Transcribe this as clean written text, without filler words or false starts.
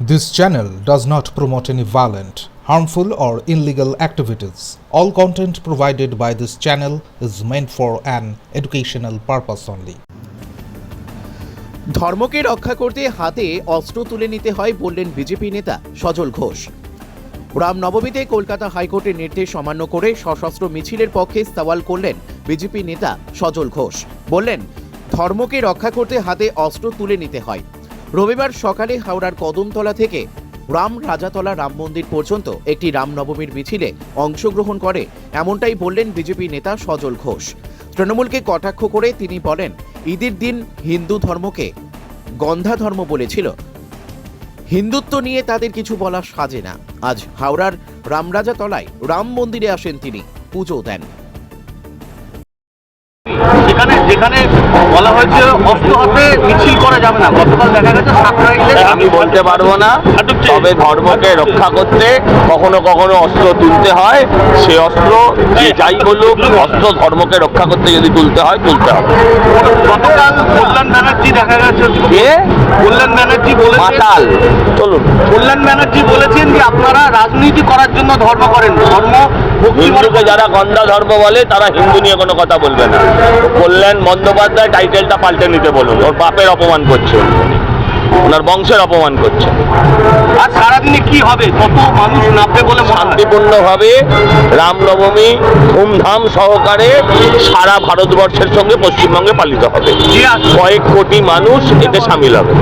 This channel does not promote any violent, harmful, or illegal activities. All content provided by this channel is meant for an educational purpose only. ধর্মকে রক্ষা করতে হাতে অস্ত্র তুলে নিতে হয় বললেন বিজেপি নেতা সজল ঘোষ। রামনবমীতে কলকাতা হাইকোর্টের নির্দেশ অমান্য করে সশস্ত্র মিছিলের পক্ষে সওয়াল করলেন বিজেপি নেতা সজল ঘোষ। বললেন, ধর্মকে রক্ষা করতে হাতে অস্ত্র তুলে নিতে হয়। রবিবার সকালে হাওড়ার কদমতলা থেকে রাজাতলা রাম মন্দির পর্যন্ত একটি রামনবমীর মিছিলে অংশগ্রহণ করে এমনটাই বললেন বিজেপি নেতা সজল ঘোষ। তৃণমূলকে কটাক্ষ করে তিনি বলেন, ঈদের দিন হিন্দু ধর্মকে গন্ধা ধর্ম বলেছিল। হিন্দুত্ব নিয়ে তাদের কিছু বলা সাজে না। আজ হাওড়ার রাজাতলায় রাম মন্দিরে আসেন তিনি, পুজো দেন। যেখানে বলা হয়েছে অস্ত্র হাতে মিছিল করা যাবে না, গতকাল দেখা গেছে আমি বলতে পারবো না, তবে ধর্মকে রক্ষা করতে কখনো কখনো অস্ত্র তুলতে হয়। সে অস্ত্র যে যাই বলুক, অস্ত্র ধর্মকে রক্ষা করতে যদি তুলতে হয় তুলতে হবে। গতকাল কল্যাণ ব্যানার্জি দেখা গেছে, কল্যাণ ব্যানার্জি মাতাল চলুন কল্যাণ ব্যানার্জি বলেছেন যে আপনারা রাজনীতি করার জন্য ধর্ম করেন, ধর্ম হিন্দুকে যারা গন্ধা ধর্ম বলে তারা হিন্দু নিয়ে কোনো কথা বলবে না। কল্যাণ বন্দ্যোপাধ্যায় টাইটেলটা পাল্টে নিতে বলুন। ওর বাপের অপমান করছে, ওনার বংশের অপমান করছে। আর সারাদিনে কি হবে, কত মানুষ নামবে বলে শান্তিপূর্ণভাবে রামনবমী ধুমধাম সহকারে সারা ভারতবর্ষের সঙ্গে পশ্চিমবঙ্গে পালিত হবে। কয়েক কোটি মানুষ এতে সামিল হবে।